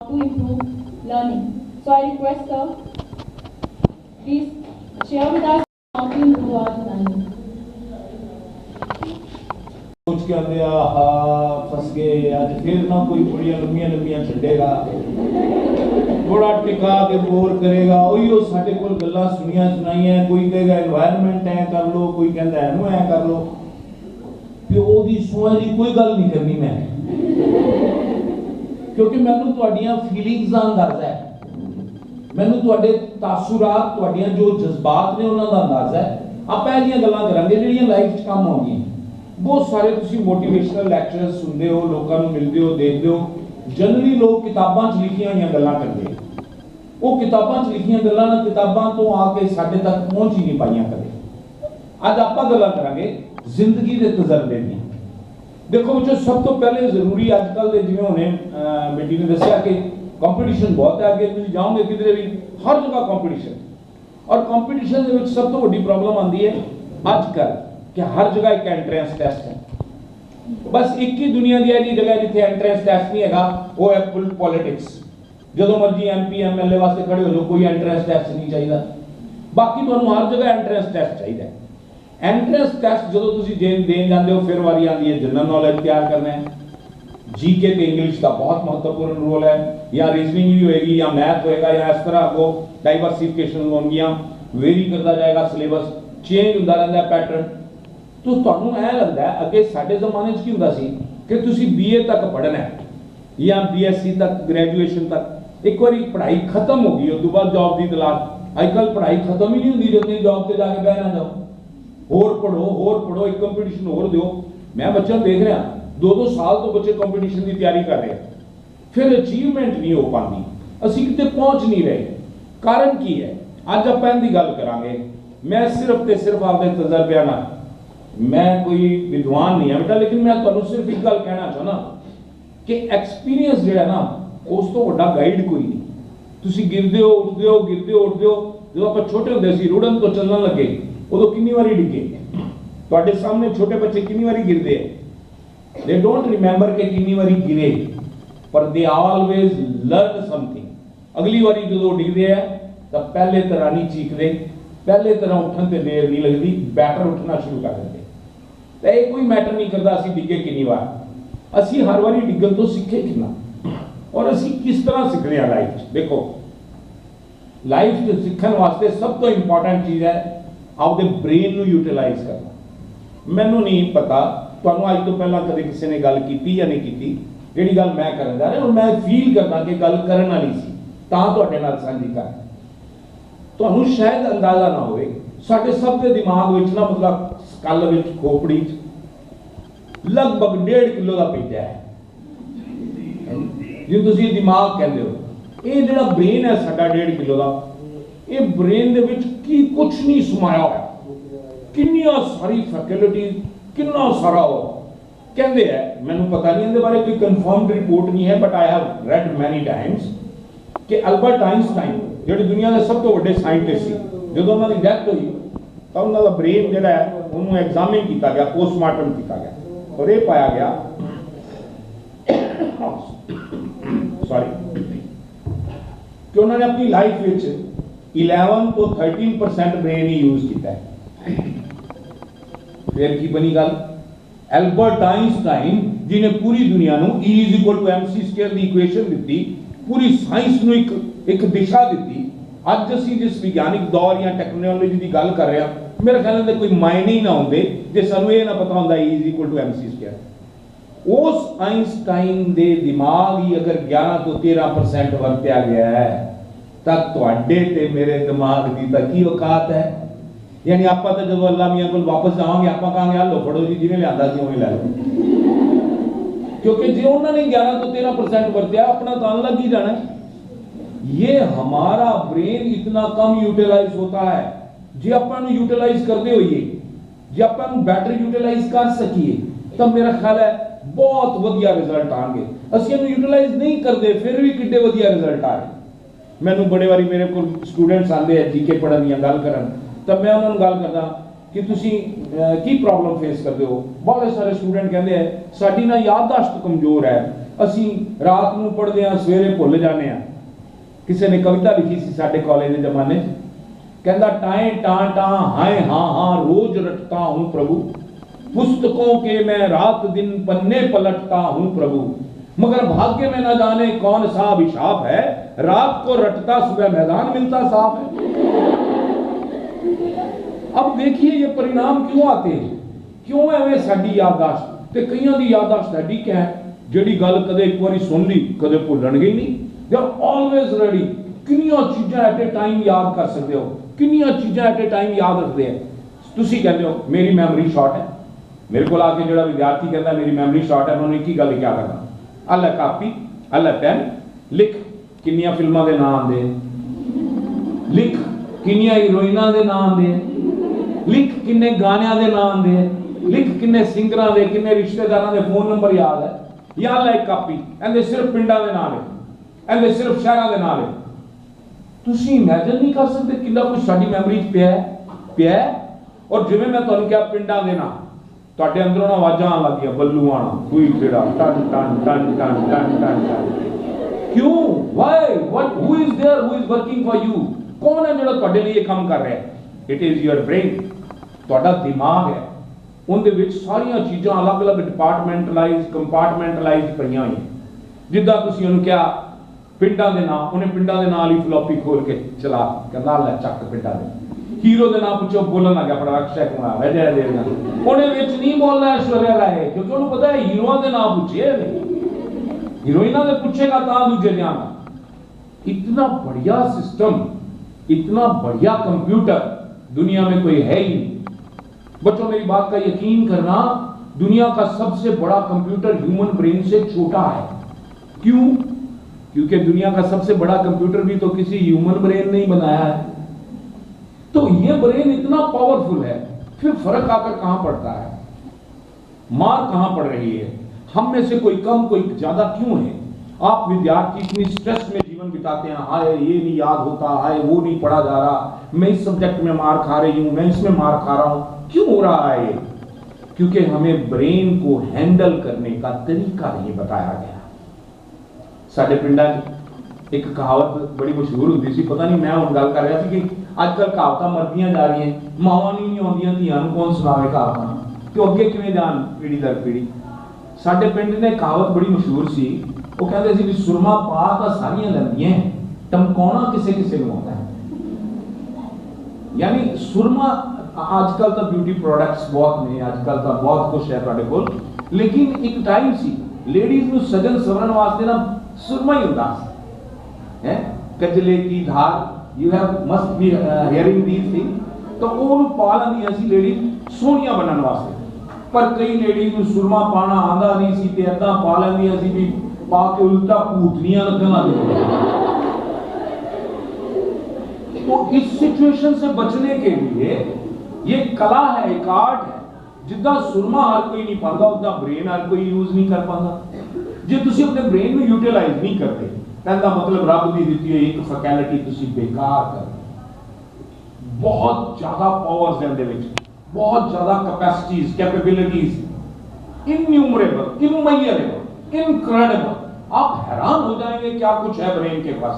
to improve learning. So I request sir, please share with us how to improve our learning. सोच के आंदे फस गए अज फिर ना कोई बड़िया लंबियां छड्डेगा बड़ा टिका के बोर करेगा उहियो साडे कोल गल्लां सुनियां सुनाइयां कोई कहेगा एनवायरनमेंट है कर लो कोई कहंदा एनू है कर लो कि ओदी समझ दी कोई गल नहीं करनी मैं क्योंकि मैनू तुहाडियां फीलिंग्स दा अंदाजा है मैनू तुहाडे तासुरात तुहाडियां जो जज्बात ने उन्हां दा अंदाजा है आपां इह जिहियां गल्लां करांगे ਜਿਹੜੀਆਂ लाइफ 'ਚ ਕੰਮ ਆਉਂਦੀਆਂ बहुत सारे तुसी मोटिवेशनल लैक्चरस सुनते हो लोगों को मिलते हो देखते हो जनरली लोग किताबां च लिखियां हुई गल्लां करते वो किताबां च लिखियां गल्लां ना किताबां तो आके साडे तक पहुंच ही नहीं पाइयां कदे अज आपां गल्लां करांगे जिंदगी दे तजर्बे दी देखो जो सब तो पहले जरूरी आजकल दे जिवें हुणे बेटी ने दस्सिया कि कंपटीशन बहुत है अगे तुसीं जाओगे किधरे भी हर जगह कंपटीशन और कंपटीशन दे विच सब तो वड्डी प्रॉब्लम आंदी है अजकल कि हर जगह एक एंट्रेंस टेस्ट है बस एक ही दुनिया दी ऐसी जगह जिथे एंट्रेंस टेस्ट नहीं हैगा वो है पॉलिटिक्स जो मर्जी MP MLA वास्ते खड़े हो जाओ कोई एंट्रेंस टेस्ट नहीं चाहिए बाकी तुहानू हर जगह एंट्रेंस टेस्ट चाहिए एंट्रेंस टेस्ट जो तुसीं देन जाते हो फिर वारी आती है जनरल नॉलेज तैयार करना है GK ते इंग्लिश का बहुत महत्वपूर्ण रोल है या रीजनिंग भी होएगी या मैथ होएगा या इस तरह को डाइवर्सिफिकेशन होंगियां वेरी करता जाएगा सिलेबस चेंज होता रहता है पैटर्न तो तुहानू ऐ लगता है अगे साडे ज़माने च की हुंदा सी कि तुसीं BA तक पढ़ना है या BSc तक ग्रेजुएशन तक एक बारी पढ़ाई खत्म हो गई उस तो बाद जॉब की तलाश अजकल पढ़ाई खत्म ही नहीं होंदी जब तुसीं जॉब ते जाके बह ना जाओ होर पढ़ो एक कंपटीशन होर दिओ मैं बच्चों देख रहा 2-2 साल तो बच्चे कंपटीशन की तैयारी कर रहे हैं फिर अचीवमेंट नहीं हो पाती असीं किते पहुंच नहीं रहे कारण की है अज आपां इहदी गल करांगे मैं सिर्फ ते सिर्फ आपदे तजर्बे नाल मैं कोई विद्वान नहीं है बेटा लेकिन मैं तुहानू सिर्फ एक गल कहना चाहना कि एक्सपीरियंस जो है ना उस तो वड्डा गाइड कोई नहीं तुसीं गिरदे हो उठदे हो जो आप छोटे होंदे सी रुड़न तो चलने लगे उदों कितनी बारी डिगे तुहाडे सामने छोटे बच्चे कितनी बारी गिरदे हैं दे डोंट रिमेंबर कि कितनी बारी गिरे पर दे ऑलवेज लर्न समथिंग अगली बारी जो डिगदे हैं तो पहले तरह नहीं चीखदे पहले तरह उठन ते देर नहीं लगती बैटर उठना शुरू कर देते तो ये कोई मैटर नहीं करता असीं डिगे कितनी बार असीं हर बारी डिगन तो सीखे कितना और असीं किस तरह सीखने हैं लाइफ देखो लाइफ सीखने वास्ते सब तो इंपॉर्टेंट चीज़ है आपके ब्रेन नू यूटिलाइज करना मैनू नहीं पता तुहानू अज तो पहला कदे किसी ने गल की या नहीं की जिहड़ी गल मैं करन जा रहा और मैं फील करना कि गल करन वाली सी तां तुहाडे नाल साझी कर तुहानू शायद अंदाजा ना होवे साडे सब दे दिमाग विच ना मतलब स्कल विच खोपड़ी लगभग 1.5 किलो का पेजा है जिस तुसीं दिमाग कहंदे हो ये जिहड़ा ब्रेन है साडा 1.5 किलो का ये ब्रेन दे विच की कुछ नहीं समाया होया कितनी सारी फैकल्टीज कितना सारा हो कहंदे है मैनू पता नहीं इहदे बारे कोई कंफर्म्ड रिपोर्ट नहीं है but I have read many times कि अल्बर्ट आइंस्टाइन ਜਿਹੜੇ ਦੁਨੀਆ ਦੇ ਸਭ ਤੋਂ ਵੱਡੇ ਸਾਇੰਟਿਸਟ ਸੀ ਜਦੋਂ ਉਹਨਾਂ ਦੀ ਡੈਥ ਹੋਈ ਤਾਂ ਉਹਨਾਂ ਦਾ ਬ੍ਰੇਨ ਜਿਹੜਾ ਹੈ ਉਹਨੂੰ ਐਗਜ਼ਾਮਿਨ ਕੀਤਾ ਗਿਆ ਪੋਸਟਮਾਰਟਮ ਕੀਤਾ ਗਿਆ ਔਰ ਇਹ ਪਾਇਆ ਗਿਆ ਸੌਰੀ ਕਿ ਉਹਨਾਂ ਨੇ ਆਪਣੀ ਲਾਈਫ ਵਿੱਚ 11 ਤੋਂ 13% ਬ੍ਰੇਨ ਹੀ ਯੂਜ਼ ਕੀਤਾ ਹੈ ਫਿਰ ਕੀ ਬਣੀ ਗੱਲ ਐਲਬਰਟ ਆਇਨਸਟਾਈਨ ਜਿਹਨੇ ਪੂਰੀ ਦੁਨੀਆ ਨੂੰ E=mc² ਦੀ ਇਕੁਏਸ਼ਨ ਦਿੱਤੀ पूरी साइंस ਨੂੰ एक दिशा दी अज असीं जिस विज्ञानिक दौर या टैक्नोलॉजी की गल कर रहे हैं मेरे ख्याल में कोई मायने ही ना होंगे जे सानू ये ना पता होंदा E=mc² उस आइंस्टाइन दे दिमाग ही अगर 11 तो 13% वरत्या गया है तो तुहाडे ते मेरे दिमाग की तां की औकात है यानी आपां तो जब अल्लाह मियां कोल वापस जावांगे आपां कहांगे लो फड़ो जी जिन्हें लियांदा सी उवें लै लो क्योंकि जो उन्होंने 11 तो 13% वरत्या अपना तो लग ही जाना है ये हमारा ब्रेन इतना कम यूटिलाइज होता है जे अपन यूटिलाइज करते होइए जे अपन बेटर यूटिलाइज कर सकिए तब मेरा ख्याल है बहुत वधिया रिजल्ट आएंगे असि इन्हू यूटिलाइज नहीं करते फिर भी किड्डे वधिया रिजल्ट आ रहे मैनू बड़े बारी मेरे को स्टूडेंट्स आते हैं GK पढ़न दी गल करन तब मैं उन्होंने गल करदा कि तुसी की प्रॉब्लम फेस करते हो बहुत सारे स्टूडेंट कहते हैं साडी ना याददाश्त कमजोर है ਅਸੀਂ ਰਾਤ ਨੂੰ ਪੜ੍ਹਦੇ ਹਾਂ, ਸਵੇਰੇ ਭੁੱਲ ਜਾਂਦੇ ਹਾਂ। ਕਿਸੇ ਨੇ ਕਵਿਤਾ ਲਿਖੀ ਸੀ ਸਾਡੇ ਕਾਲਜ ਦੇ ਜ਼ਮਾਨੇ 'ਚ, कहता टाएं टां टां हाय हाँ हाँ रोज रटता हूँ प्रभु, पुस्तकों के मैं रात दिन पन्ने पलटता हूँ प्रभु, मगर भाग्य में न जाने कौन सा अभिशाप है, रात को रटता सुबह मैदान मिलता साफ है। अब देखिए ये परिणाम क्यों आते हैं, क्यों है वे साडी याददाश्त ते कईयां दी याददाश्त साडी क्या है, ਜਿਹੜੀ ਗੱਲ ਕਦੇ ਇੱਕ ਵਾਰੀ ਸੁਣ ਲਈ ਕਦੇ ਭੁੱਲਣਗੇ ਹੀ ਨਹੀਂ। They are always ready. ਕਿੰਨੀਆਂ ਚੀਜ਼ਾਂ ਐਟ ਏ ਟਾਈਮ ਯਾਦ ਕਰ ਸਕਦੇ ਹੋ, ਕਿੰਨੀਆਂ ਚੀਜ਼ਾਂ ਐਟ ਏ ਟਾਈਮ ਯਾਦ ਰੱਖਦੇ ਆ। ਤੁਸੀਂ ਕਹਿੰਦੇ ਹੋ ਮੇਰੀ ਮੈਮਰੀ ਸ਼ਾਰਟ ਹੈ, ਮੇਰੇ ਕੋਲ ਆ ਕੇ ਜਿਹੜਾ ਵਿਦਿਆਰਥੀ ਕਹਿੰਦਾ ਮੇਰੀ ਮੈਮਰੀ ਸ਼ਾਰਟ ਹੈ, ਮੈਂ ਉਹਨੂੰ ਇੱਕ ਹੀ ਗੱਲ ਕਿਹਾ ਕਰਨਾ, ਅੱਲਾ ਕਾਪੀ ਅੱਲਾ ਪੈਨ, ਲਿਖ ਕਿੰਨੀਆਂ ਫਿਲਮਾਂ ਦੇ ਨਾਮ ਆਉਂਦੇ, ਲਿਖ ਕਿੰਨੀਆਂ ਹੀਰੋਇਨਾਂ ਦੇ ਨਾਮ ਆਉਂਦੇ, ਲਿਖ ਕਿੰਨੇ ਗਾਣਿਆਂ ਦੇ ਨਾਮ ਆਉਂਦੇ, ਲਿਖ ਕਿੰਨੇ ਸਿੰਗਰਾਂ ਦੇ, ਕਿੰਨੇ ਰਿਸ਼ਤੇਦਾਰਾਂ ਦੇ ਫੋਨ ਨੰਬਰ ਯਾਦ ਹੈ। ਜਾਂ ਅੱਲਾ ਇੱਕ ਕਾਪੀ, ਇਹਦੇ ਸਿਰਫ ਪਿੰਡਾਂ ਦੇ ਨਾਮ ਹੈ, ਇਹਦੇ ਸਿਰਫ ਸ਼ਹਿਰਾਂ ਦੇ ਨਾਮ ਹੈ। ਤੁਸੀਂ ਇਮੇਜਿਨ ਨਹੀਂ ਕਰ ਸਕਦੇ ਕਿੰਨਾ ਕੁਝ ਸਾਡੀ ਮੈਮਰੀ 'ਚ ਪਿਆ ਹੈ। ਔਰ ਜਿਵੇਂ ਮੈਂ ਤੁਹਾਨੂੰ ਕਿਹਾ ਪਿੰਡਾਂ ਦੇ ਨਾਂ ਤੁਹਾਡੇ ਅੰਦਰੋਂ ਨਾ ਆਵਾਜ਼ਾਂ ਆਉਣ ਲੱਗੀਆਂ, ਬੱਲੂ ਆਣਾ, ਕੋਈ ਖੇੜਾ, ਟਨ ਟਨ ਟਨ ਟਨ ਟਨ ਟਨ ਟਨ। ਕਿਉਂ? Why what, who is there, who is working for you? ਕੌਣ ਹੈ ਜਿਹੜਾ ਤੁਹਾਡੇ ਲਈ ਇਹ ਕੰਮ ਕਰ ਰਿਹਾ ਹੈ? ਇਟ ਇਜ਼ ਯੂਅਰ ਬ੍ਰੇਨ, ਤੁਹਾਡਾ ਦਿਮਾਗ ਹੈ। ਉਹਦੇ ਵਿੱਚ ਸਾਰੀਆਂ ਚੀਜ਼ਾਂ ਅਲੱਗ-ਅਲੱਗ ਡਿਪਾਰਟਮੈਂਟਲਾਈਜ਼, ਕੰਪਾਰਟਮੈਂਟਲਾਈਜ਼ ਪਈਆਂ ਹੋਈਆਂ। ਜਿੱਦਾਂ ਤੁਸੀਂ ਉਹਨੂੰ ਕਿਹਾ ਪਿੰਡਾਂ ਦੇ ਨਾਂ, ਉਹਨੇ ਪਿੰਡਾਂ ਦੇ ਨਾਲ ਹੀ ਫਲੋਪੀ ਖੋਲ ਕੇ ਚਲਾ, ਕਹਿੰਦਾ ਲੈ ਚੱਕ ਪਿੰਡਾਂ ਦੇ। ਹੀਰੋ ਦੇ ਨਾਂ ਪੁੱਛੋ, ਬੋਲਣ ਲੱਗਾ ਫੜਾ ਅਕਸ਼ੈ ਕੁਮਾਰ, ਅਜੈ ਦੇਵਗਨ। ਉਹਨੇ ਵਿੱਚ ਨਹੀਂ ਬੋਲਣਾ ਐਸ਼ਵਰਿਆ ਰਾਏ, ਕਿਉਂਕਿ ਉਹਨੂੰ ਪਤਾ ਹੈ ਹੀਰੋਆਂ ਦੇ ਨਾਂ ਪੁੱਛੇ ਨੇ, ਹੀਰੋਇਨਾਂ ਦੇ ਪੁੱਛੇਗਾ ਤਾਂ ਦੂਜੇ ਦੇ ਆਣਾ। इतना बढ़िया सिस्टम, इतना बढ़िया कंप्यूटर दुनिया में कोई है ही नहीं। बच्चों मेरी बात का यकीन करना, दुनिया का सबसे बड़ा कंप्यूटर ह्यूमन ब्रेन से छोटा है। क्यों? क्योंकि दुनिया का सबसे बड़ा कंप्यूटर भी तो किसी ह्यूमन ब्रेन ने ही बनाया है। तो ये ब्रेन इतना पावरफुल है, फिर फर्क आकर कहां पड़ता है, मार कहां पड़ रही है? हम में से कोई कम कोई ज्यादा क्यों है? आप विद्यार्थी इतनी स्ट्रेस में जीवन बिताते हैं, हाय ये नहीं याद होता, हाय वो नहीं पढ़ा जा रहा, मैं इस सब्जेक्ट में मार खा रही हूं, मैं इसमें मार खा रहा हूं। क्यों हो रहा है ये? क्योंकि हमें ब्रेन को हैंडल करने का तरीका नहीं बताया गया। साडे पिंडां एक कहावत बड़ी मशहूर होती सी, पता नहीं मैं हुण गल कर रहा सी कि आजकल कहावतां मरदियां जा रही हैं, मावां नहीं आउंदियां, धीआं नूं कौन सुणावे कहावतां, तो अगे किवें जाण पीढ़ी दर पीढ़ी। साडे पिंड ने कहावत बड़ी मशहूर सी, वो कहते सी भी सुरमा पा तां सारियां लैंदियां, टमकाउणा किसे किसे नूं आउंदा है। यानी सुरमा, आजकल तो ब्यूटी प्रोडक्ट्स बहुत ने, आजकल तो बहुत कुछ है तुहाडे कोल, लेकिन एक टाइम सी लेडीज नूं सजन सवरण वास्ते ना सुरमा ही हुंदा है। कजले की धार, you have must be hearing this thing. तो ओनू पा लैंदियां सी लेडीज सोहणियां बनन वास्ते, पर कई लेडीज नूं सुरमा पाना आंदा नहीं सी ते अद्दां पा लैंदियां सी भी पा के उल्टा भूतनियां लगन लग गईयां। तो इस सिचुएशन से बचने के लिए ये कला है, एक आर्ट है। जिद्दां सुरमा हर कोई नहीं पांदा, उद्दां ब्रेन हर कोई यूज नहीं कर पांदा। जे तुसीं अपने ब्रेन नूं यूटिलाइज नहीं करते, कहंदा मतलब रब दी दित्ती हुई एक फैकल्टी तुसीं बेकार कर। बहुत ज्यादा पावर्स हैं दे विच, बहुत ज्यादा कैपेसिटीज, कैपेबिलिटीज, इन्यूमरेबल, इनमेयरेबल, इनक्रेडिबल। आप हैरान हो जाएंगे क्या कुछ है ब्रेन के पास,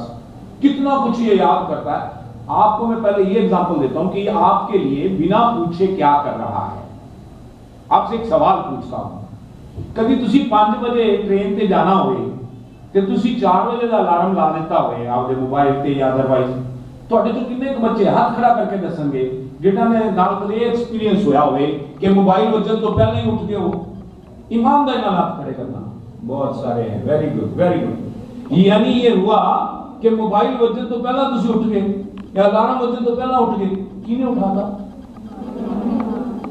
कितना कुछ ये याद करता है। आपको मैं पहले ये एग्जांपल देता हूं कि आपके लिए बिना पूछे क्या कर रहा है। आपसे एक सवाल पूछता हूं, कभी तुसी 5 बजे ट्रेन ते जाना होवे ते तुसी 4 बजे दा अलार्म ला देता होवे आपदे मोबाइल ते या अदरवाइज, ਤੁਹਾਡੇ ਚੋਂ ਕਿੰਨੇ ਕੁ ਬੱਚੇ ਹੱਥ ਖੜਾ ਕਰਕੇ ਦੱਸਣਗੇ ਜਿਨ੍ਹਾਂ ਨੇ ਨਾਲ ਕਦੇ ਐਕਸਪੀਰੀਅੰਸ ਹੋਇਆ ਹੋਵੇ ਕਿ ਮੋਬਾਈਲ ਵੱਜਣ ਤੋਂ ਪਹਿਲਾਂ ਹੀ ਉੱਠ ਗਏ ਹੋ? ईमानदारी ਨਾਲ हाथ खड़े करना। बहुत सारे हैं, वेरी गुड वेरी गुड। यानी ये हुआ कि मोबाइल वजन तो पहला तुसी उठ गए या अलार्म वजन तो पहला उठ गए। किने उठाता?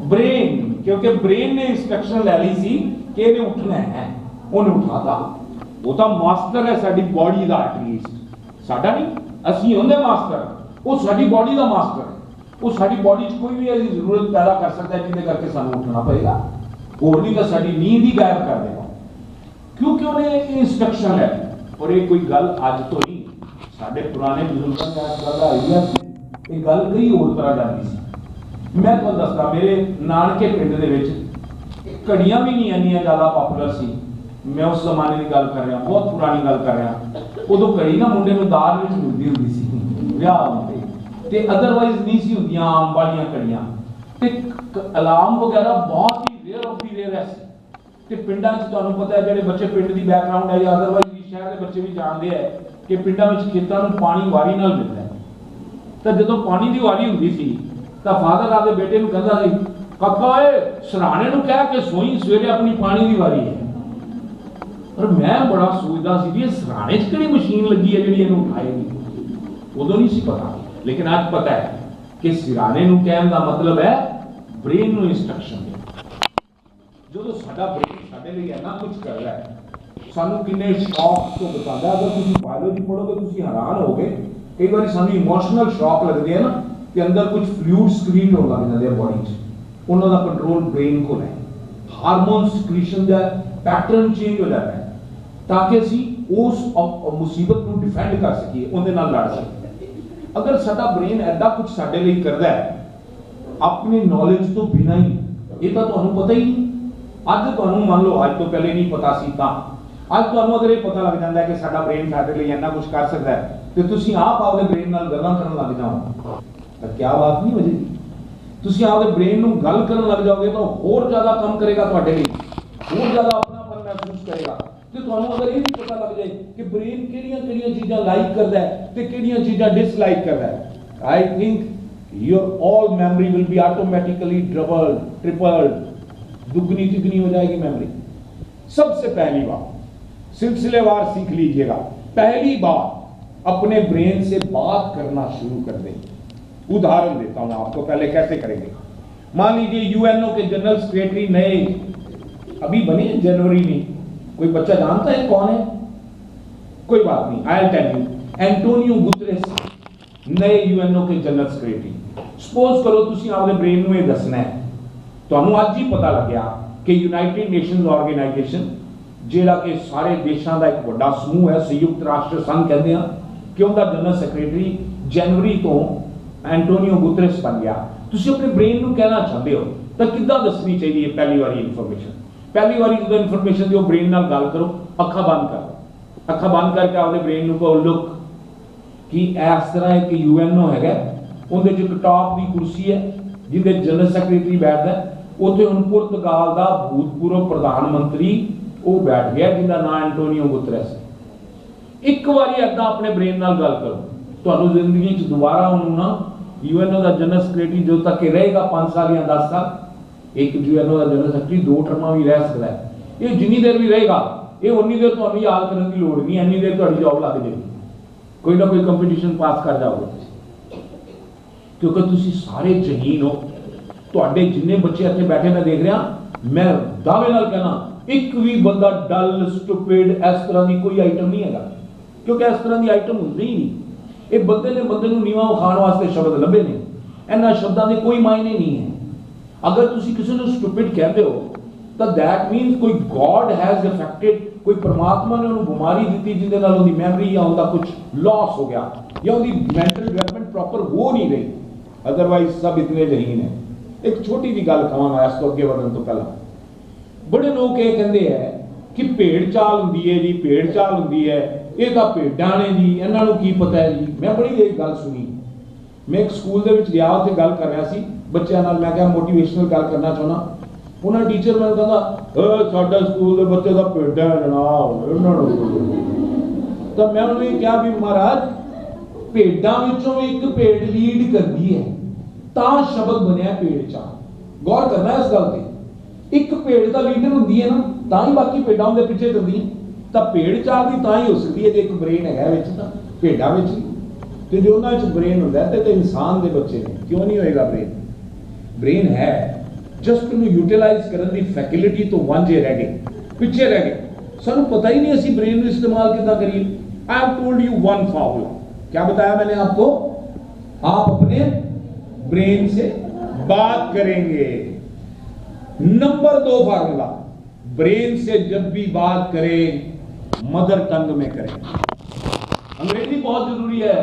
ब्रेन, क्योंकि ब्रेन ने इंस्ट्रक्शन ले ली सी कि इन्हें उठना है, उन्हें उठाता। वो तो मास्टर है साडी बॉडी दा, एटलीस्ट साडा नहीं, ਅਸੀਂ ਹੁੰਦੇ ਮਾਸਟਰ, ਉਹ ਸਾਡੀ ਬਾਡੀ ਦਾ ਮਾਸਟਰ ਹੈ। ਉਹ ਸਾਡੀ ਬਾਡੀ 'ਚ ਕੋਈ ਵੀ ਐਸੀ ਜ਼ਰੂਰਤ ਪੈਦਾ ਕਰ ਸਕਦਾ ਹੈ ਜਿਹਦੇ ਕਰਕੇ ਸਾਨੂੰ ਉੱਠਣਾ ਪਏਗਾ, ਹੋਰ ਨਹੀਂ ਤਾਂ ਸਾਡੀ ਨੀਂਦ ਹੀ ਗਾਇਬ ਕਰ ਦੇਗਾ, ਕਿਉਂਕਿ ਉਹਨੇ ਇੱਕ ਇੰਸਟਰਕਸ਼ਨ ਹੈ। ਔਰ ਇਹ ਕੋਈ ਗੱਲ ਅੱਜ ਤੋਂ ਨਹੀਂ, ਸਾਡੇ ਪੁਰਾਣੇ ਬਜ਼ੁਰਗਾਂ ਦਾ ਗੱਲ ਆਈ ਹੈ, ਇਹ ਗੱਲ ਕਈ ਹੋਰ ਤਰ੍ਹਾਂ ਜਾਂਦੀ ਸੀ। ਮੈਂ ਤੁਹਾਨੂੰ ਦੱਸਦਾ, ਮੇਰੇ ਨਾਨਕੇ ਪਿੰਡ ਦੇ ਵਿੱਚ ਘੜੀਆਂ ਵੀ ਨਹੀਂ ਇੰਨੀਆਂ ਜ਼ਿਆਦਾ ਪਪੂਲਰ ਸੀ, मैं उस जमाने की गल कर रहा, बहुत पुरानी गल कर रहा। उदों घड़ी ना मुंडे नूं दाल विच मिलदी हुंदी सी विआह होंदे ते अदरवाइज नहीं सी हुंदियां आम वालियां कड़ियां ते अलार्म वगैरह बहुत ही रेयर ऑफ दी रेयरेस्ट ते पिंडां 'च तुहानूं पता है जिहड़े बच्चे पिंड दी बैकग्राउंड है या अदरवाइज भी शहर के बच्चे भी जानते हैं कि पिंडां विच खेतां नूं पानी वारी नाल मिलदा है। तां जदों पानी दी वारी हुंदी सी तां फादर आपदे बेटे नूं कहंदा सी, काका ओए सराणे नूं कह के सोई सवेरे अपनी पानी दी वारी है। पर मैं बड़ा सोचदा सी भी सराणे च किहड़ी मशीन लगी है जिहड़ी इहनूं उठाएगी। उदों नहीं सी पता, लेकिन आज पता है कि सिराने नूं कहण दा मतलब है ब्रेन नूं इंस्ट्रक्शन देना। जो साडा ब्रेन साडे लई इन्ना कुछ कर रहा है, सानूं किन्ने शॉक तो बतांदा। अगर तुसीं बायोलॉजी पढ़ोगे तुसीं हैरान होगे। कई बार सानूं इमोशनल शॉक लगदे हैं ना कि अंदर कुछ फ्लूइड स्क्रीन होण लग जांदे बॉडी 'च, उन्हां दा कंट्रोल ब्रेन कोल है। हार्मोन सिक्रीशन दा पैटर्न चेंज हो जाता है ताकि असीं उस मुसीबत नूं डिफेंड कर सकीए, उहदे नाल लड़ सकीए। अगर साडा ब्रेन ऐदा कुछ साडे लई करदा है अपनी नॉलेज तो बिना ही, ये तो तुहानूं पता ही नहीं। अज तुहानूं मान लो अज तो पहले नहीं पता सी, तां अज तुहानूं अगर ये पता लग जाता है कि साडा ब्रेन साडे लई इन्ना कुछ कर सकता है तो तुसीं आप आपदे ब्रेन नाल गल्लां करन लग जाओ तो क्या बात नहीं वजेगी। तुसीं आपदे ब्रेन नूं गल करन लग जाओगे तो होर ज़्यादा काम करेगा तुहाडे लई, होर ज़्यादा अपनापन महसूस करेगा। तो तुहानूं अगर ये भी पता लग जाए कि ब्रेन किहड़ियां चीज़ां लाइक करदा है ते किहड़ियां चीज़ां डिसलाइक करदा है, I think your all memory will be automatically double triple, दुगनी तिगनी हो जाएगी मेमोरी। सबसे पहली बात सिलसिलेवार सीख लीजिएगा, पहली बात अपने ब्रेन से बात करना शुरू कर दें। उदाहरण देता हूं आपको, पहले कैसे करेंगे। मान लीजिए यूएनओ के जनरल सेक्रेटरी नए अभी बने जनवरी में, कोई बच्चा जानता है कौन है? कोई बात नहीं, I will tell you. Antonio Guterres नए यूएनओ के जनरल सेक्रेटरी। सपोज करो तुसीं आपदे ब्रेन नूं ये दसना है, तुहानूं अज ही पता लग गया कि यूनाइटेड नेशंस ऑर्गेनाइजेशन जिहड़ा कि सारे देशों का एक बड़ा समूह है, संयुक्त राष्ट्र संघ कहते हैं, कि उनका जनरल सेक्रेटरी जनवरी तो एंटोनियो गुतरेस बन गया। तुसीं अपने ब्रेन नूं कहना चाहते हो तो किद्दां दसनी चाहिए पहली बारी इन्फॉर्मेशन? पहली बारी जो इन्फॉर्मेशन दिओ ब्रेन नाल गल करो, अखां बंद करो, अखां बंद करके आपदे ब्रेन नूं कहो लुक कि इस तरह एक यूएनओ हैगा, उहदे च एक टॉप की कुर्सी है जिहदे जनरल सेक्रेटरी बैठदा है, उत्थे हुण पुर्तगाल का भूतपूर्व प्रधानमंत्री वो बैठ गया जिनका नाम एंटोनियो गुतरेस है। एक बारी ऐसा अपने ब्रेन नाल गल करो, तुहानूं जिंदगी च दोबारा उन्होंने ना यूएनओ का जनरल सेक्रेटरी जो तक रहेगा 5 साल या 10 साल, एक यूएनओ का जनरल सेक्रेटरी 2 टर्मां भी रह सकता है। ये जिन्नी देर भी रहेगा ये उन्नी देर तुहानूं याद करने की लोड़ नहीं, इन्नी देर तुहाडी जॉब लग जाएगी, कोई ना कोई कंपीटीशन पास कर जाओगे, क्योंकि तुसीं सारे जहीन हो। तुहाडे जिन्ने बच्चे इत्थे बैठे मैं देख रहा, मैं दावे नाल कहना एक भी बंदा डल स्टूपिड इस तरह की कोई आइटम नहीं है, क्योंकि इस तरह की आइटम होंदी ही नहीं। ये बंदे ने बंदे नूं नीवां विखाण वास्ते शब्द लभे ने, इन्हां शब्दां दे कोई मायने नहीं है। अगर तुसीं किसी नूं स्टूपिड कहते हो तो दैट मीनस कोई गॉड हैज अफेक्टेड, कोई परमात्मा ने उन्हें बीमारी दी जिंदे नाल उनकी मैमरी या उनका कुछ लॉस हो गया या उनकी मेंटल डेवलपमेंट प्रॉपर हो नहीं रही, अदरवाइज सब इतने जहीन है। एक छोटी जी गल कहांगा इस तो अगे बढ़न तो पहला, बड़े लोग ये कहते हैं कि भेड़ चाल होंदी है जी, भेड़ चाल होंदी है, ये तो भेडां ने जी, इन्हां नूं की पता है जी। मैं बड़ी एक गल सुनी, मैं एक स्कूल दे विच गया, उत्थे गल कर रहा सी बच्चों नाल, मैं कहा मोटिवेशनल गल करना चाहना। उन्हें टीचर मैं कहता साडा स्कूल के बच्चे तो भेडां जनाब, इन्हां नूं तो मैं उन्हें कहा भी महाराज भेडां विचों एक भेड़ लीड करती है तां शब्द बनया भेड़ चाल। गौर करना इस गल ते, एक भेड़ का लीडर होंदी है ना तां ही बाकी भेडां उहदे पिछे चलदियां, तां भेड़ चाल दी तां ही हो सकदी है जे एक ब्रेन है विच, तां भेडां विच ते जो उन्हां च ब्रेन हुंदा है ते इंसान दे बच्चे ने क्यों नहीं होएगा ब्रेन? ब्रेन है, जस्ट उन्हें यूटिलाइज करने की फैसिलिटी तो वांझे रह गए, पिछे रह गए। सानू पता ही नहीं असी ब्रेन को इस्तेमाल कितना करिए। I have told you one formula, क्या बताया मैंने आपको? आप अपने ब्रेन से बात करेंगे। नंबर 2 फार्मूला, ब्रेन से जब भी बात करें मदर टंग में करें। अंग्रेजी बहुत जरूरी है,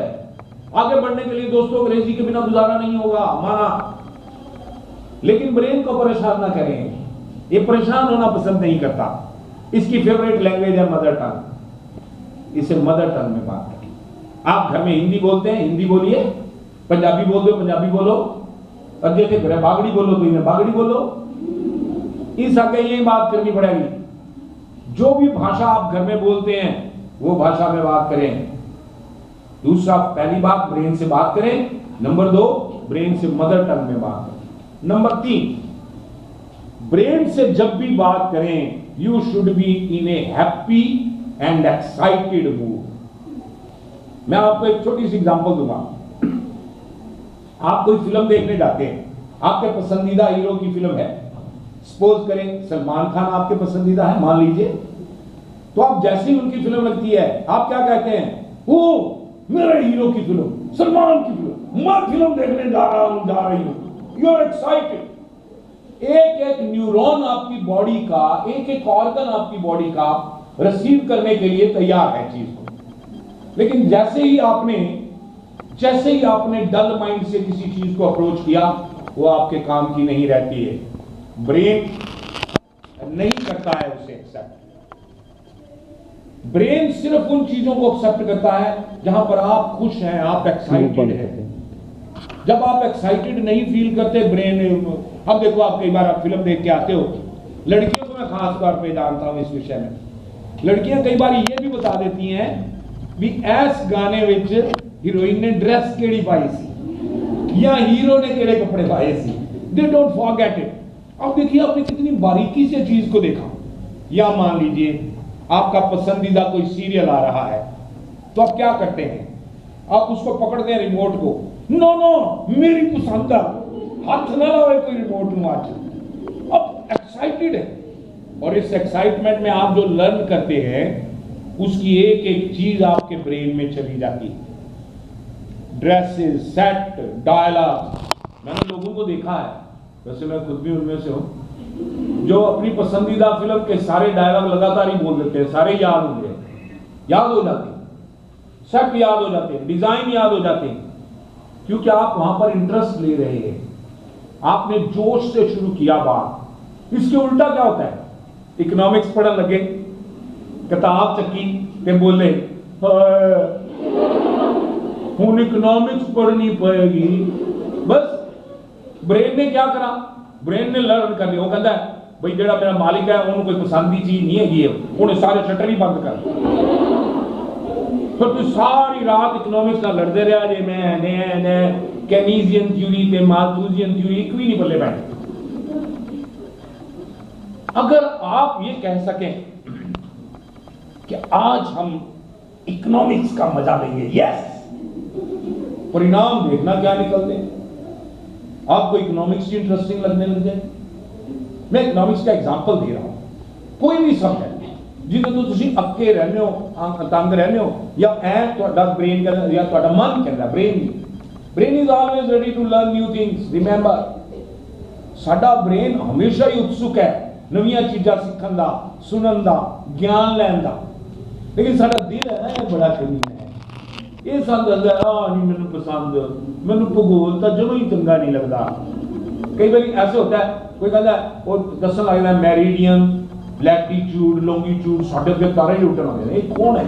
आगे बढ़ने के लिए दोस्तों अंग्रेजी के बिना गुजारा नहीं होगा माना, लेकिन ब्रेन को परेशान ना करें, ये परेशान होना पसंद नहीं करता। इसकी फेवरेट लैंग्वेज है मदर टंग, इसे मदर टंग में बात करें। आप घर में हिंदी बोलते हैं, हिंदी बोलिए, पंजाबी बोल दो पंजाबी बोलो, और जैसे घर बागड़ी बोलो तो इन्हें बागड़ी बोलो। इस आगे ये बात करनी पड़ेगी। जो भी भाषा आप घर में बोलते हैं वो भाषा में बात करें। दूसरा, पहली बात ब्रेन से बात करें। नंबर 2, ब्रेन से मदर टंग में बात करें। नंबर 3, ब्रेन से जब भी बात करें you should be in a happy and excited mood. मैं आपको एक छोटी सी एग्जांपल दूंगा। आप कोई फिल्म देखने जाते हैं, आपके पसंदीदा हीरो की फिल्म है, सपोज करें सलमान खान आपके पसंदीदा है मान लीजिए, तो आप जैसे ही उनकी फिल्म लगती है आप क्या कहते हैं? वो मेरे हीरो की फिल्म, सलमान की फिल्म, मैं फिल्म देखने जा रही हूं। You are excited. एक एक न्यूरॉन आपकी बॉडी का, एक एक ऑर्गन आपकी बॉडी का रिसीव करने के लिए तैयार है चीज को। लेकिन जैसे ही आपने डल माइंड से किसी चीज को अप्रोच किया, वो आपके काम की नहीं रहती है। ब्रेन नहीं करता है उसे एक्सेप्ट। ब्रेन सिर्फ उन चीजों को एक्सेप्ट करता है जहां पर आप खुश हैं, आप एक्साइटेड हैं। जब आप एक्साइटेड नहीं फील करते ब्रेन, अब देखो आप कई बार आप फिल्म देख के आते हो, लड़कियों को मैं खास तौर पे जानता हूं इस विषय में, लड़कियां कई बार ये भी बता देती हैं भी ऐस गाने विच हीरोइन ने ड्रेस केड़ी पाई सी या हीरो ने केड़े कपड़े पाए सी। They don't forget it. अब देखिए आपने कितनी बारीकी से चीज को देखा। या मान लीजिए आपका पसंदीदा कोई सीरियल आ रहा है, तो आप क्या करते हैं? आप उसको पकड़ते हैं रिमोट को, नो मेरी पसंद है, हाथ न लाओ कोई रिमोट में आज। अब एक्साइटेड है, और इस एक्साइटमेंट में आप जो लर्न करते हैं उसकी एक एक चीज आपके ब्रेन में चली जाती है। Dresses, set, dialogue. मैंने लोगों को देखा है, वैसे मैं खुद भी उनमें से हूं, जो अपनी पसंदीदा फिल्म के सारे डायलॉग लगातार ही बोल देते हैं, सारे याद होंगे, याद हो जाते हैं, सेट याद हो जाते हैं, डिजाइन याद हो जाते हैं, क्योंकि आप वहां पर इंटरेस्ट ले रहे हैं, आपने जोश से शुरू किया बात। इसके उल्टा क्या होता है? इकोनॉमिक्स पढ़ने लगे, किताब चकी ते बोले हूं इकोनॉमिक्स पढ़नी पड़ेगी। बस ब्रेन ने क्या करा? ब्रेन ने लर्न कर लिया। वो कहता है भाई जेड़ा मेरा मालिक है उन्होंने कोई पसंद की चीज नहीं है, उन्हें सारे शटर ही बंद कर। फिर तू सारी रात इकोनॉमिक्स का लड़ते रहा जे मैं केनीजियन थ्योरी ते माल्थुसियन थ्योरी एक भी नहीं बल्ले बैठे। अगर आप ये कह सकें कि आज हम इकोनॉमिक्स का मजा लेंगे, यस, परिणाम देखना क्या निकलते हैं। आपको इकोनॉमिक्स इंटरेस्टिंग लगने लग जाए। मैं इकोनॉमिक्स का एग्जांपल दे रहा हूं। कोई भी सब्जेक्ट जिसे तो ਤੁਸੀਂ ਅੱਕੇ रहने हो, तंग रहने हो, या ਤੁਹਾਡਾ ब्रेन का या ਤੁਹਾਡਾ मन कहता brain is always ready to learn new things. Remember, ਸਾਡਾ ब्रेन हमेशा ही उत्सुक है नवीं चीज़ां सीखण दा, सुनन दा, ज्ञान लैण दा। लेकिन साਡਾ दिल है ना ये बड़ा कमी है, ये ਸਾਨੂੰ नहीं मैनू पसंद, मैनू भूगोल तो जमा ही चंगा नहीं लगता। कई बार ऐसे होता है, कोई कहता है वो दसन लगता है मैरिडियन, लैटिट्यूड, लॉन्गिट्यूड, साढ़े अगे तारे ही उठन आते हैं। कौन है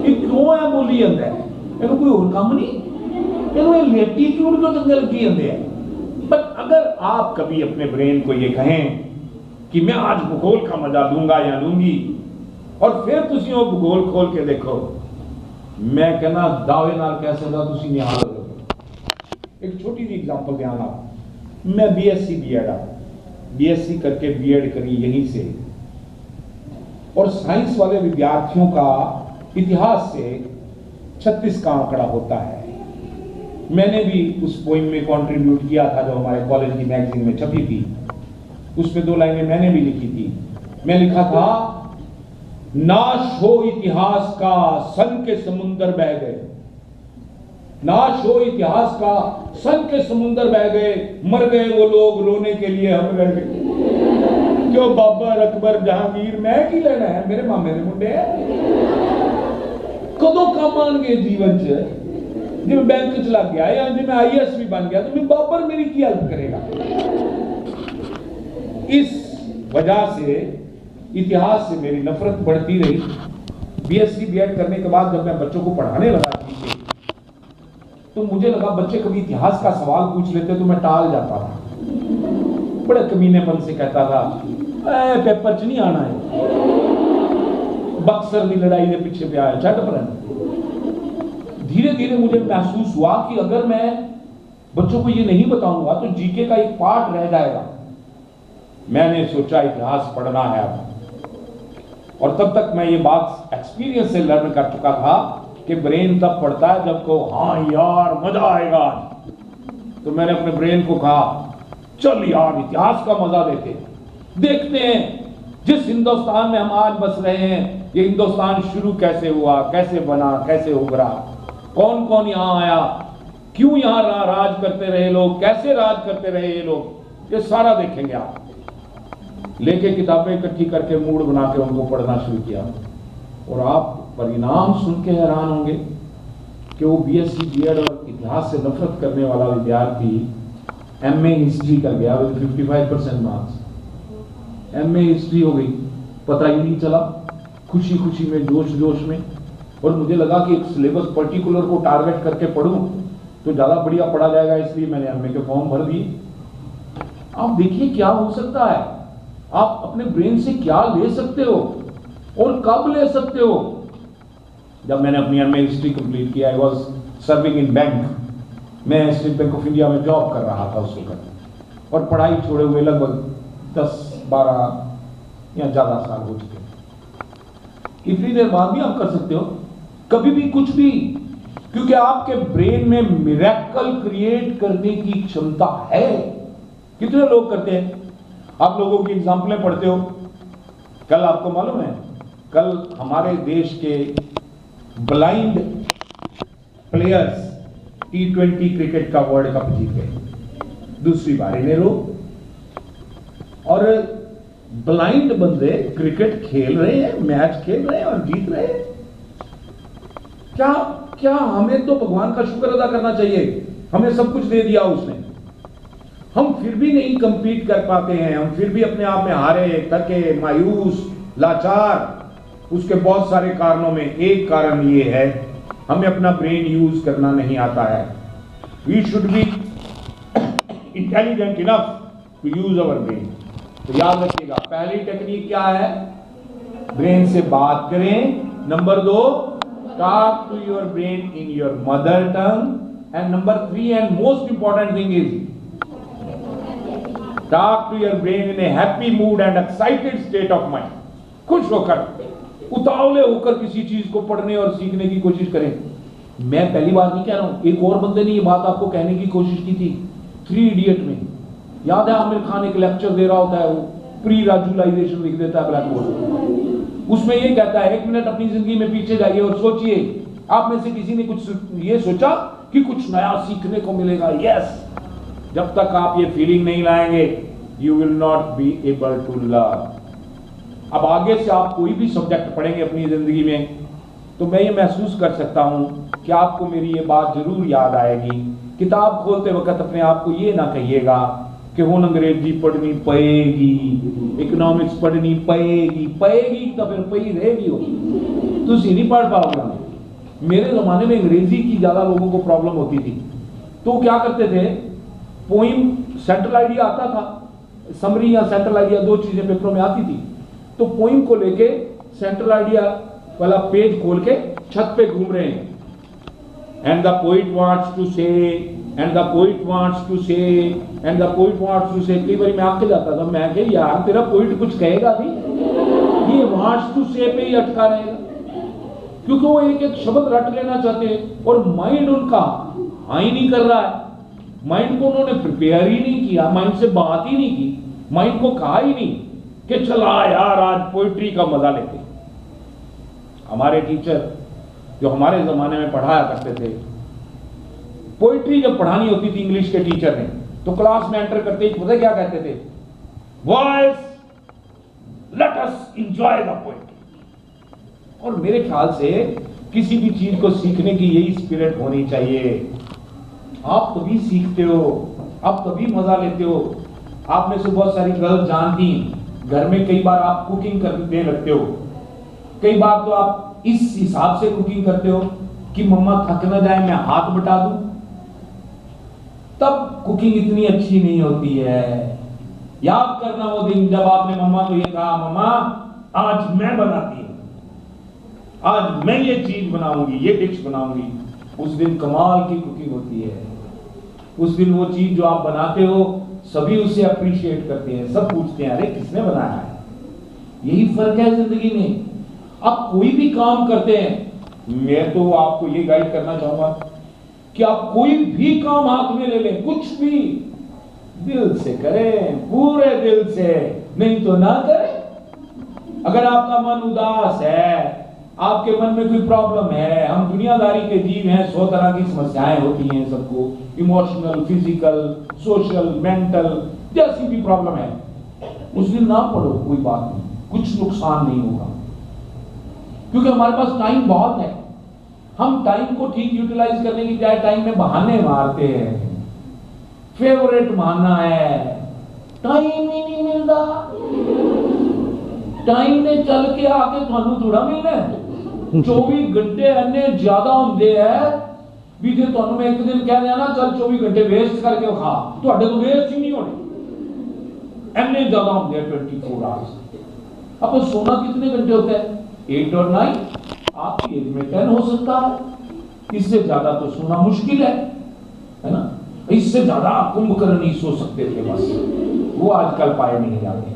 ये, क्यों है बोली जाता है, इन्हों कोई और काम नहीं, इन्हों लैटिट्यूड क्यों चंगे लगी जाते हैं। बट अगर आप कभी अपने ब्रेन को ये कहें कि मैं आज भूगोल का मजा लूंगा या लूंगी, और फिर तुसी वो भूगोल खोल के देखो, मैं कहना दावे नाल कह सकदा तुसी निहाल हो जाओगे। एक छोटी सी एग्जांपल ध्यान आप, मैं बीएससी बीएड बीएससी करके बीएड करी यहीं से, और साइंस वाले विद्यार्थियों का इतिहास से 36 का आंकड़ा होता है। मैंने भी उस पोइम में कंट्रीब्यूट किया था जो हमारे कॉलेज की मैगजीन में छपी थी। उसमें 2 लाइनें मैंने भी लिखी थी। मैं लिखा था, नाश हो इतिहास का सन के समुंदर बह गए, नाश हो इतिहास का सन के समुंदर बह गए, मर गए वो लोग रोने के लिए हम रह गए। क्यों बाबर अकबर जहांगीर मैं की लेना है, मेरे मामे दे मुंडे है। कदों काम आएंगे जीवन च, जिम्मे बैंक च लग गया या जिम्मे आईएएस भी बन गया, तो बाबर मेरी की हेल्प करेगा। इस वजह से इतिहास से मेरी नफरत बढ़ती रही। बीएससी बीएड करने के बाद जब मैं बच्चों को पढ़ाने लगा जीके, तो मुझे लगा बच्चे कभी इतिहास का सवाल पूछ लेते तो मैं टाल जाता था। बड़े कमीनेपन से कहता था पेपर च नहीं आना है, बक्सर की लड़ाई के पीछे पे आया छट पर। धीरे धीरे मुझे महसूस हुआ कि अगर मैं बच्चों को ये नहीं बताऊंगा तो जीके का एक पार्ट रह जाएगा। मैंने सोचा इतिहास पढ़ना है अब, और तब तक मैं ये बात एक्सपीरियंस से लर्न कर चुका था कि ब्रेन तब पढ़ता है जब को हाँ यार मजा आएगा। तो मैंने अपने ब्रेन को कहा चल यार इतिहास का मजा देखते हैं जिस हिंदुस्तान में हम आज बस रहे हैं, ये हिंदुस्तान शुरू कैसे हुआ, कैसे बना, कैसे उभरा, कौन कौन यहाँ आया, क्यों यहाँ राज करते रहे लोग, कैसे राज करते रहे ये लोग, ये सारा देखेंगे आप। लेके किताबें इकट्ठी करके मूड बना के उनको पढ़ना शुरू किया, और आप परिणाम सुन के हैरान होंगे कि वो बीएससी बीएड और इतिहास से नफरत करने वाला विद्यार्थी एमए हिस्ट्री कर गया विद 55% मार्क्स। एमए हिस्ट्री हो गई, पता ही नहीं चला, खुशी खुशी में, जोश जोश में। और मुझे लगा कि एक सिलेबस पर्टिकुलर को टारगेट करके पढ़ूं तो ज्यादा बढ़िया पढ़ा जाएगा, इसलिए मैंने एमए के फॉर्म भर दिए। आप देखिए क्या हो सकता है, आप अपने ब्रेन से क्या ले सकते हो और कब ले सकते हो। जब मैंने अपनी एमए हिस्ट्री कंप्लीट किया, I was serving in bank, मैं स्टेट बैंक ऑफ इंडिया में जॉब कर रहा था उस वक्त, और पढ़ाई छोड़े हुए लगभग 10-12 या ज्यादा साल हो चुके। इतनी देर बाद भी आप कर सकते हो, कभी भी कुछ भी, क्योंकि आपके ब्रेन में मिरेकल क्रिएट करने की क्षमता है। कितने लोग करते हैं, आप लोगों की एग्जाम्पलें पढ़ते हो। कल आपको मालूम है, कल हमारे देश के ब्लाइंड प्लेयर्स T20 क्रिकेट का वर्ल्ड कप जीते, दूसरी बार इन्हें लोग, और ब्लाइंड बंदे क्रिकेट खेल रहे हैं, मैच खेल रहे हैं और जीत रहे हैं। क्या क्या हमें तो भगवान का शुक्र अदा करना चाहिए, हमें सब कुछ दे दिया उसने, हम फिर भी नहीं कंपीट कर पाते हैं, हम फिर भी अपने आप में हारे, थके, मायूस, लाचार। उसके बहुत सारे कारणों में एक कारण ये है, हमें अपना ब्रेन यूज करना नहीं आता है। We should be intelligent enough to use our brain. तो याद रखिएगा, पहली टेक्निक क्या है, ब्रेन से बात करें। Number 2, talk to your brain in your mother tongue. And number 3 and most important thing is talk to your brain in a happy mood and excited state of mind. खुश होकर, उतावले होकर किसी चीज को पढ़ने और सीखने की कोशिश करें। मैं पहली बार नहीं कह रहा हूं, एक और बंदे ने ये बात आपको कहने की कोशिश की थी 3 इडियट में। याद है, आमिर खान एक लेक्चर दे रहा होता है, वो प्री राजुलाइजेशन लिख देता है ब्लैक बोर्ड, उसमें ये कहता है 1 मिनट अपनी जिंदगी में पीछे जाइए और सोचिए, आप में से किसी ने कुछ ये सोचा कि कुछ नया सीखने को मिलेगा। यस, जब तक आप ये फीलिंग नहीं लाएंगे, you will not be able to learn. अब आगे से आप कोई भी सब्जेक्ट पढ़ेंगे अपनी जिंदगी में, तो मैं ये महसूस कर सकता हूं कि आपको मेरी ये बात जरूर याद आएगी। किताब खोलते वक्त अपने आप को ये ना कहिएगा कि हुन अंग्रेजी पढ़नी पड़ेगी, इकोनॉमिक्स पढ़नी पड़ेगी तो फिर पई रहेगी हो, तुसी नहीं पढ़ पाओगे। मेरे जमाने में अंग्रेजी की ज्यादा लोगों को प्रॉब्लम होती थी, तो क्या करते थे, पोइम सेंट्रल आइडिया आता था, समरी या सेंट्रल आइडिया, 2 चीजें पेपरों में आती थी, तो पोइम को लेके सेंट्रल आइडिया वाला पेज खोल के छत पे घूम रहे हैं, and the poet wants to say, and the poet wants to say, and the poet wants to say. कई बार मैं आके जाता था, मैं कह यार तेरा पोइट कुछ कहेगा नहीं, ये वांट्स टू से पे ही अटका रहेगा, क्योंकि वो एक एक शब्द रट लेना चाहते हैं और माइंड उनका हाँ ही नहीं कर रहा है। माइंड को उन्होंने प्रिपेयर ही नहीं किया, माइंड से बात ही नहीं की, माइंड को कहा ही नहीं कि चला यार आज पोइट्री का मजा लेते। हमारे टीचर जो हमारे जमाने में पढ़ाया करते थे, पोइट्री जब पढ़ानी होती थी इंग्लिश के टीचर ने, तो क्लास में एंटर करते ही पता क्या कहते थे, boys let us enjoy the poetry. और मेरे ख्याल से किसी भी चीज को सीखने की यही स्पिरिट होनी चाहिए। आप तभी सीखते हो, आप तभी मजा लेते हो। आप में से बहुत सारी गर्ल्स जानती घर में कई बार आप कुकिंग करने लगते हो, कई बार तो आप इस हिसाब से कुकिंग करते हो कि मम्मा थक ना जाए, मैं हाथ बटा दूं, तब कुकिंग इतनी अच्छी नहीं होती है। याद करना वो दिन जब आपने मम्मा को ये कहा, मम्मा आज मैं बनाती हूं, आज मैं ये चीज बनाऊंगी, ये डिश बनाऊंगी। उस दिन कमाल की कुकिंग होती है। उस दिन वो चीज जो आप बनाते हो सभी उसे अप्रिशिएट करते हैं, सब पूछते हैं अरे किसने बनाया है। यही फर्क है जिंदगी में। आप कोई भी काम करते हैं, मैं तो आपको ये गाइड करना चाहूंगा कि आप कोई भी काम हाथ में ले लें, कुछ भी दिल से करें, पूरे दिल से, नहीं तो ना करें। अगर आपका मन उदास है, आपके मन में कोई प्रॉब्लम है, हम दुनियादारी के जीव हैं, 100 तरह की समस्याएं होती हैं सबको, इमोशनल, फिजिकल, सोशल, मेंटल, जैसी भी प्रॉब्लम है, उस दिन ना पढ़ो, कोई बात नहीं, कुछ नुकसान नहीं होगा, क्योंकि हमारे पास टाइम बहुत है। हम टाइम को ठीक यूटिलाइज करने की बजाय टाइम में बहाने मारते हैं, फेवरेट मानना है, टाइम ही नहीं मिलता। टाइम ने चल के आके थानू थोड़ा मिलना है। 24 घंटे अन्य ज्यादा होंगे है भी जे थानू मैं एक दिन कह दिया ना चल 24 घंटे वेस्ट करके खा, ਤੁਹਾਡੇ तो वेस्ट ही नहीं होने, अन्य ज्यादा होंगे 24 आवर्स। अब सोना कितने घंटे होते हैं? 8 और 9। आपकी एज में 10 हो सकता है, इससे ज्यादा तो सोना मुश्किल है ना। इससे ज्यादा कुंभकर्ण नहीं सो सकते थे, बस वो आजकल पाए नहीं जाते।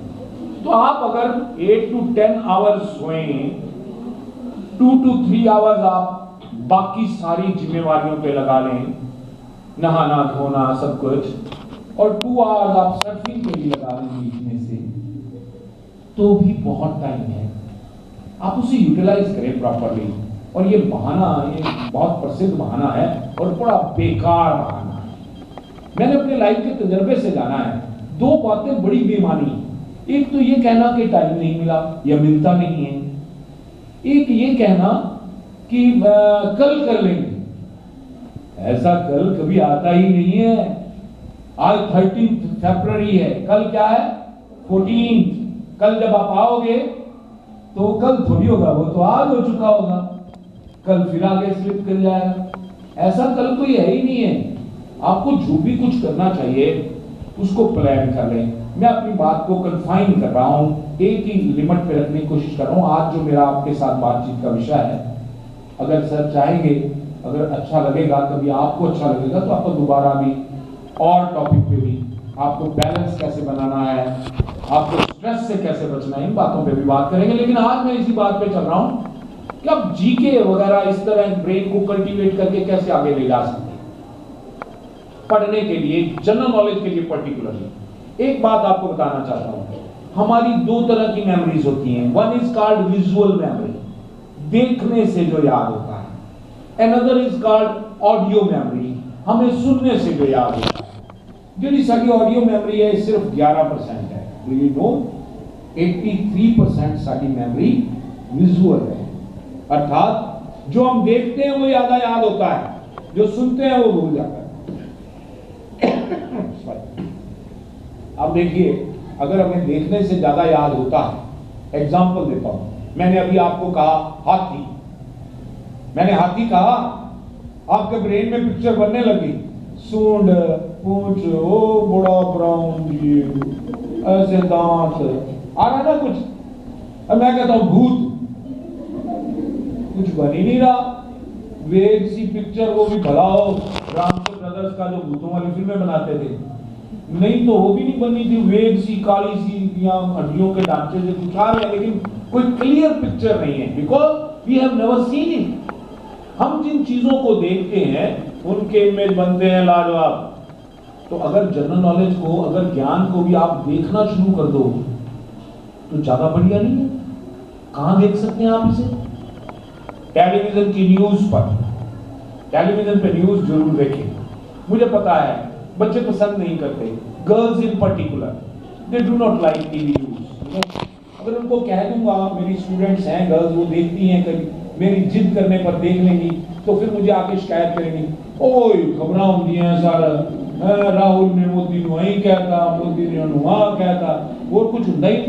तो आप अगर 8 to 10 आवर्स सोएं, 2 to 3 आवर्स आप बाकी सारी जिम्मेवारियों पे लगा लें, नहाना धोना सब कुछ, और 2 आवर्स आप सर्फिंग पे भी लगा लें बीच में से, तो भी बहुत टाइम है। आप उसे यूटिलाइज करें प्रॉपरली। और ये बहाना, ये बहुत प्रसिद्ध बहाना है और बड़ा बेकार बहाना है। मैंने अपने लाइफ के तजर्बे से जाना है, 2 बातें बड़ी बेमानी। एक तो ये कहना कि टाइम नहीं मिला या मिलता नहीं है, एक ये कहना कि कल कर लेंगे। ऐसा कल कभी आता ही नहीं है। आज 13 फरवरी है, कल क्या है? 14। कल जब आप आओगे तो कल थोड़ी होगा, वो तो आज हो चुका होगा, कल फिर आगे स्लिप कर जाएगा। ऐसा कल कोई है ही नहीं है। आपको जो भी कुछ करना चाहिए उसको प्लान कर लें। मैं अपनी बात को कन्फाइन कर रहा हूं, एक ही लिमिट पे रखने की कोशिश कर रहा हूं। आज जो मेरा आपके साथ बातचीत का विषय है, अगर सर चाहेंगे, अगर अच्छा लगेगा, कभी आपको अच्छा लगेगा, तो आपको दोबारा भी और टॉपिक पे भी, आपको बैलेंस कैसे बनाना है, आपको स्ट्रेस से कैसे बचना है, इन बातों पे भी बात करेंगे। लेकिन आज मैं इसी बात पे चल रहा हूं कि आप जीके वगैरह इस तरह ब्रेन को कल्टीवेट करके कैसे आगे ले जा सकते हैं पढ़ने के लिए, जनरल नॉलेज के लिए पर्टिकुलरली। एक बात आपको बताना चाहता हूं, हमारी 2 तरह की मेमोरीज होती हैं। One is called visual memory, देखने से जो याद होता है। Another is called audio memory, हमें सुनने से जो याद होता है। जो सारी ऑडियो मेमोरी है सिर्फ 11% है। डू यू नो 83% सारी मेमोरी विजुअल है, अर्थात जो हम देखते हैं वो ज्यादा याद होता है, जो सुनते हैं वो भूल जाता है। अब देखिए, अगर हमें देखने से ज्यादा याद होता है, एग्जांपल देता हूं। मैंने अभी आपको कहा हाथी, मैंने हाथी कहा, आपके ब्रेन में पिक्चर बनने लगी, सूंड, पूंछ, ओ बड़ा ब्राउन जीव, ऐसे दांत, आ रहा ना कुछ। अब मैं कहता हूं भूत, कुछ बन ही नहीं रहा। वेग सी पिक्चर, वो भी भला हो रामचंद्र ब्रदर्स का, जो भूतों वाली फिल्में बनाते थे, नहीं तो वो भी नहीं बनी थी। वेग सी, काली सी, या हड्डियों के ढांचे से कुछ आ रहे हैं, लेकिन कोई क्लियर पिक्चर नहीं है, because we have never seen it. हम जिन चीजों को देखते हैं उनके इमेज बनते हैं लाजवाब। तो अगर जनरल नॉलेज को, अगर ज्ञान को भी आप देखना शुरू कर दो तो ज्यादा बढ़िया नहीं है? कहां देख सकते हैं आप इसे? टेलीविजन की न्यूज पर, टेलीविजन पे न्यूज जरूर देखें। मुझे पता है बच्चे पसंद नहीं करते, girls in particular, they do not like TV news. अगर उनको कह दूंगा, मेरी स्टूडेंट्स हैं गर्ल्स, वो देखती हैं, कभी मेरी जिद करने पर देख लेंगी, तो फिर मुझे आके शिकायत करेंगी, ओए खबरां होंगी हैं सारा, राहुल ने मोदी नु वही कहता, मोदी ने वहां कहता, और कुछ नहीं।